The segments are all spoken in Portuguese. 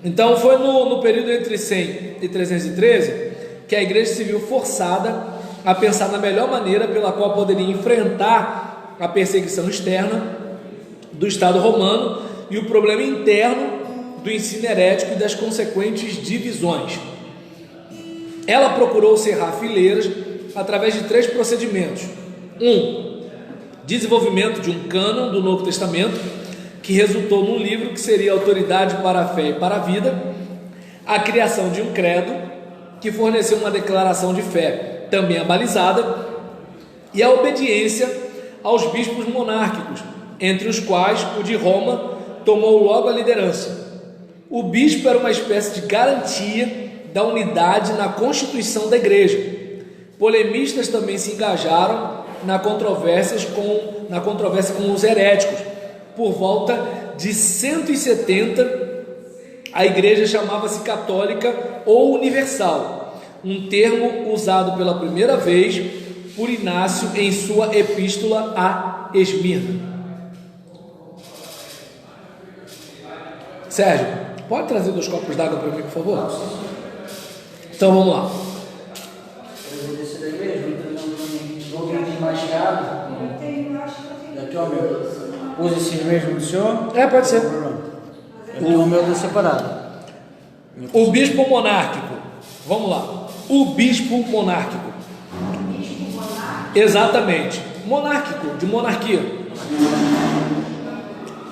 Então foi no período entre 100 e 313 que a igreja se viu forçada a pensar na melhor maneira pela qual poderia enfrentar a perseguição externa do Estado romano e o problema interno do ensino herético e das consequentes divisões. Ela procurou cerrar fileiras através de 3 procedimentos: desenvolvimento de um cânon do Novo Testamento, que resultou num livro que seria autoridade para a fé e para a vida; a criação de um credo, que forneceu uma declaração de fé também abalizada; e a obediência aos bispos monárquicos, entre os quais o de Roma tomou logo a liderança. O bispo era uma espécie de garantia da unidade na constituição da igreja. Polemistas também se engajaram na controvérsia com os heréticos. Por volta de 170, a igreja chamava-se católica ou universal, um termo usado pela primeira vez por Inácio em sua epístola a Esmirna. Sérgio, pode trazer 2 copos d'água para mim, por favor? Então vamos lá. Eu vou descer da igreja, vou vir mais caro. Daqui o meu. Usa esses mesmos do senhor? Pode ser. O meu do separado. O bispo monárquico. Vamos lá. O bispo monárquico. Exatamente. Monárquico, de monarquia.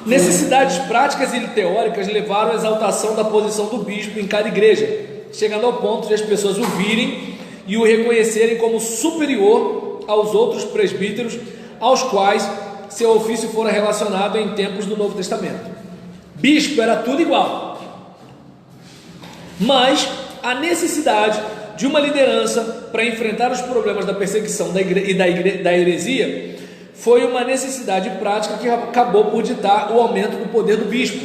Necessidades práticas e teóricas levaram à exaltação da posição do bispo em cada igreja, chegando ao ponto de as pessoas o virem e o reconhecerem como superior aos outros presbíteros, aos quais seu ofício fora relacionado em tempos do Novo Testamento. Bispo era tudo igual, mas a necessidade de uma liderança para enfrentar os problemas da perseguição da heresia foi uma necessidade prática que acabou por ditar o aumento do poder do bispo.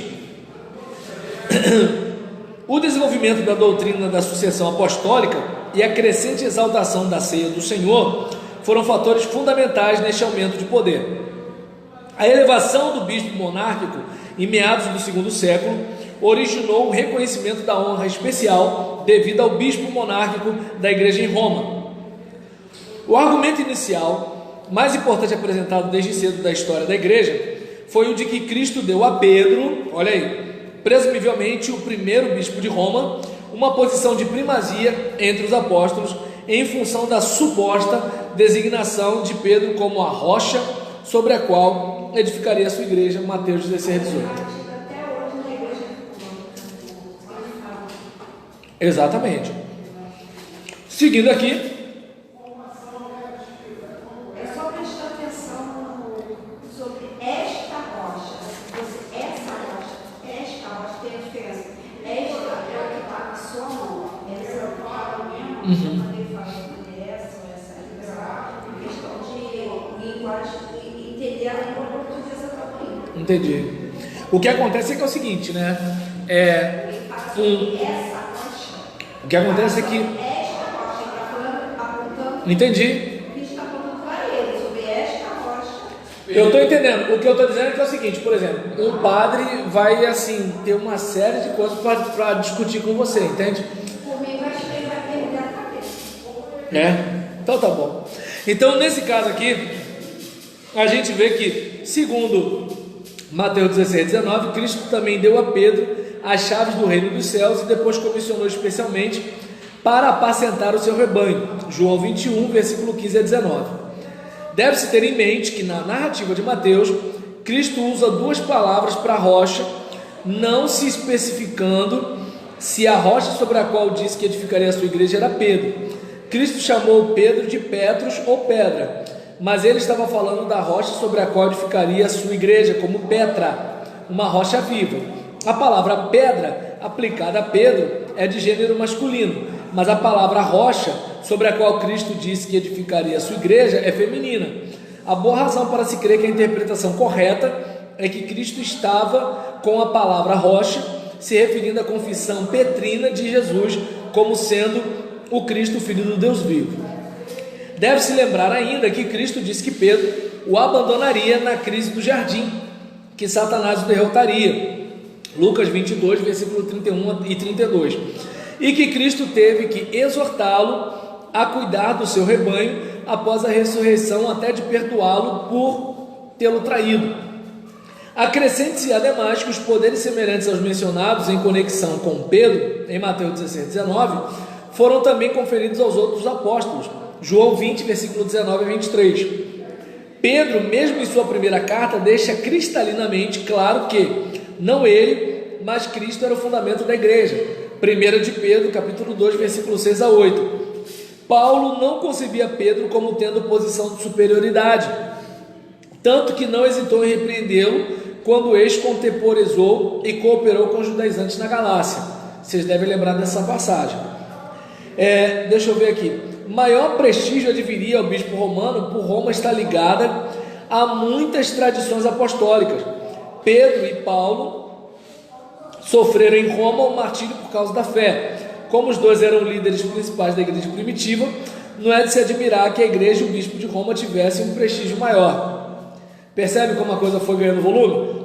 O desenvolvimento da doutrina da sucessão apostólica e a crescente exaltação da ceia do Senhor foram fatores fundamentais neste aumento de poder. A elevação do bispo monárquico em meados do segundo século originou o reconhecimento da honra especial devida ao bispo monárquico da igreja em Roma. O argumento inicial, mais importante apresentado desde cedo da história da igreja, foi o de que Cristo deu a Pedro, olha aí, presumivelmente o primeiro bispo de Roma, uma posição de primazia entre os apóstolos, em função da suposta designação de Pedro como a rocha sobre a qual edificaria a sua igreja. Mateus 16, 18. Exatamente. Seguindo aqui, entendi. O que acontece é que é o seguinte, né? O que acontece é que entendi. Eu estou entendendo. O que eu estou dizendo é que é o seguinte, por exemplo, um padre vai assim ter uma série de coisas para discutir com você, entende? Então tá bom. Então nesse caso aqui, a gente vê que, segundo Mateus 16, 19, Cristo também deu a Pedro as chaves do reino dos céus e depois comissionou especialmente para apacentar o seu rebanho. João 21, versículo 15 a 19. Deve-se ter em mente que na narrativa de Mateus, Cristo usa 2 palavras para rocha, não se especificando se a rocha sobre a qual disse que edificaria a sua igreja era Pedro. Cristo chamou Pedro de Petros ou pedra, mas ele estava falando da rocha sobre a qual edificaria a sua igreja, como Petra, uma rocha viva. A palavra pedra, aplicada a Pedro, é de gênero masculino, mas a palavra rocha, sobre a qual Cristo disse que edificaria a sua igreja, é feminina. A boa razão para se crer que a interpretação correta é que Cristo estava com a palavra rocha, se referindo à confissão petrina de Jesus como sendo o Cristo, filho do Deus vivo. Deve-se lembrar ainda que Cristo disse que Pedro o abandonaria na crise do jardim, que Satanás o derrotaria. Lucas 22, versículo 31 e 32. E que Cristo teve que exortá-lo a cuidar do seu rebanho após a ressurreição, até de perdoá-lo por tê-lo traído. Acrescente-se ademais que os poderes semelhantes aos mencionados em conexão com Pedro, em Mateus 16, 19, foram também conferidos aos outros apóstolos. João 20, versículo 19 a 23. Pedro, mesmo em sua primeira carta, deixa cristalinamente claro que não ele, mas Cristo era o fundamento da igreja. 1 de Pedro, capítulo 2, versículo 6 a 8. Paulo não concebia Pedro como tendo posição de superioridade, tanto que não hesitou em repreendê-lo quando este contemporizou e cooperou com os judaizantes na Galácia. Vocês devem lembrar dessa passagem. Deixa eu ver aqui. Maior prestígio adviria ao bispo romano por Roma estar ligada a muitas tradições apostólicas. Pedro e Paulo sofreram em Roma o martírio por causa da fé. Como os dois eram líderes principais da igreja primitiva, não é de se admirar que a igreja e o bispo de Roma tivessem um prestígio maior. Percebe como a coisa foi ganhando volume?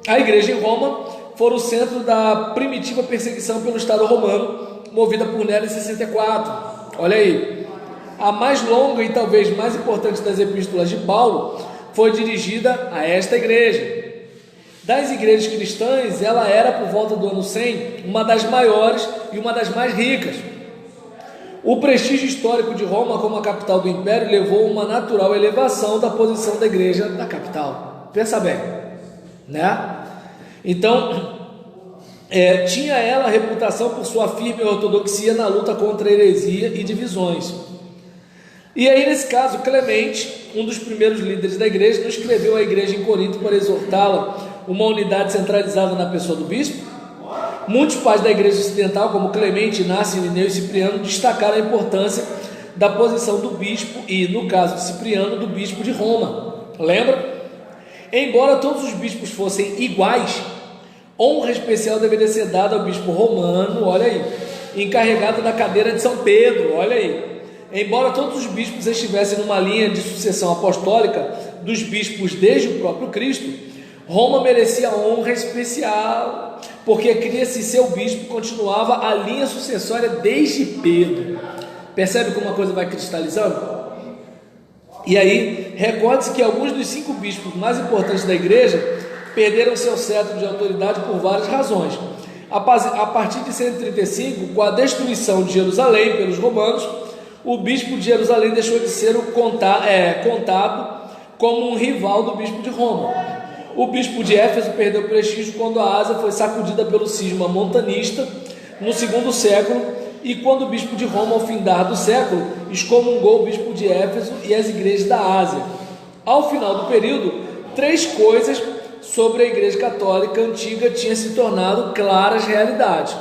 A igreja em Roma foi o centro da primitiva perseguição pelo Estado romano, movida por Nero em 64. Olha aí, a mais longa e talvez mais importante das epístolas de Paulo foi dirigida a esta igreja. Das igrejas cristãs, ela era, por volta do ano 100, uma das maiores e uma das mais ricas. O prestígio histórico de Roma como a capital do império levou a uma natural elevação da posição da igreja da capital. Pensa bem, né? Então, tinha ela a reputação por sua firme ortodoxia na luta contra a heresia e divisões. E aí, nesse caso, Clemente, um dos primeiros líderes da igreja, não escreveu à igreja em Corinto para exortá-la uma unidade centralizada na pessoa do bispo. Muitos pais da igreja ocidental, como Clemente, Inácio, Irineu e Cipriano, destacaram a importância da posição do bispo e, no caso de Cipriano, do bispo de Roma. Lembra? Embora todos os bispos fossem iguais, honra especial deveria ser dada ao bispo romano, olha aí, encarregado da cadeira de São Pedro, olha aí. Embora todos os bispos estivessem numa linha de sucessão apostólica dos bispos desde o próprio Cristo, Roma merecia honra especial, porque cria-se seu bispo continuava a linha sucessória desde Pedro. Percebe como a coisa vai cristalizando? E aí, recorde-se que alguns dos 5 bispos mais importantes da igreja perderam seu cetro de autoridade por várias razões. A partir de 135, com a destruição de Jerusalém pelos romanos, o bispo de Jerusalém deixou de ser contado como um rival do bispo de Roma. O bispo de Éfeso perdeu prestígio quando a Ásia foi sacudida pelo cisma montanista no 2º século, e quando o bispo de Roma, ao findar do século, excomungou o bispo de Éfeso e as igrejas da Ásia. Ao final do período, 3 coisas sobre a igreja católica antiga tinham se tornado claras realidades.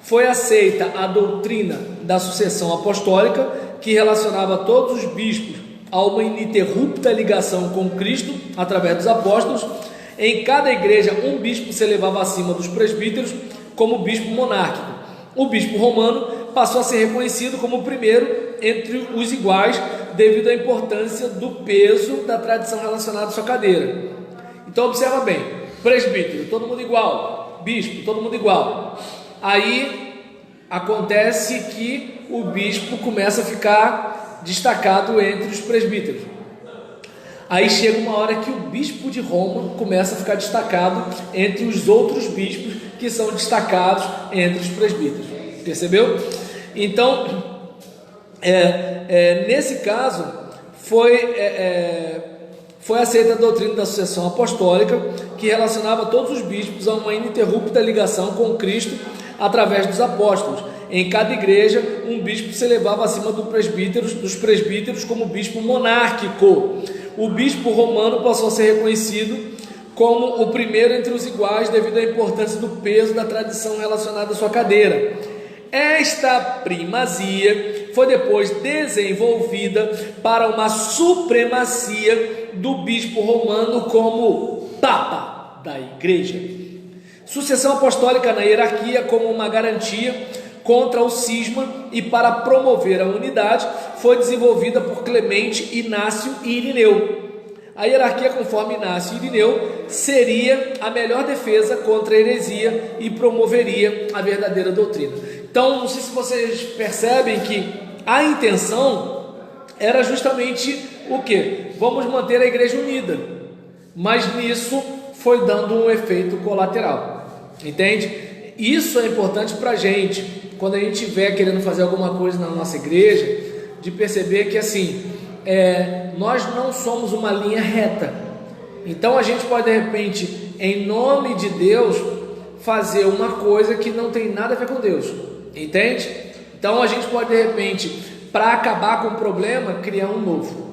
Foi aceita a doutrina da sucessão apostólica, que relacionava todos os bispos a uma ininterrupta ligação com Cristo através dos apóstolos. Em cada igreja, um bispo se elevava acima dos presbíteros como bispo monárquico. O bispo romano passou a ser reconhecido como o primeiro entre os iguais, devido à importância do peso da tradição relacionada à sua cadeira. Então observa bem, presbítero, todo mundo igual, bispo, todo mundo igual. Aí acontece que o bispo começa a ficar destacado entre os presbíteros. Aí chega uma hora que o bispo de Roma começa a ficar destacado entre os outros bispos que são destacados entre os presbíteros. Percebeu? Então, nesse caso, foi aceita a doutrina da sucessão apostólica, que relacionava todos os bispos a uma ininterrupta ligação com Cristo através dos apóstolos. Em cada igreja, um bispo se elevava acima dos presbíteros como bispo monárquico. O bispo romano passou a ser reconhecido como o primeiro entre os iguais devido à importância do peso da tradição relacionada à sua cadeira. Esta primazia foi depois desenvolvida para uma supremacia do bispo romano como papa da igreja. Sucessão apostólica na hierarquia como uma garantia contra o cisma e para promover a unidade foi desenvolvida por Clemente, Inácio e Irineu. a hierarquia conforme Inácio e Irineu seria a melhor defesa contra a heresia e promoveria a verdadeira doutrina. Então, não sei se vocês percebem que a intenção era justamente o quê? Vamos manter a igreja unida, mas nisso foi dando um efeito colateral, entende? Isso é importante para a gente, quando a gente estiver querendo fazer alguma coisa na nossa igreja, de perceber que assim, nós não somos uma linha reta. Então a gente pode de repente, em nome de Deus, fazer uma coisa que não tem nada a ver com Deus, entende? Então a gente pode de repente, para acabar com o problema, criar um novo.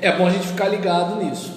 É bom a gente ficar ligado nisso.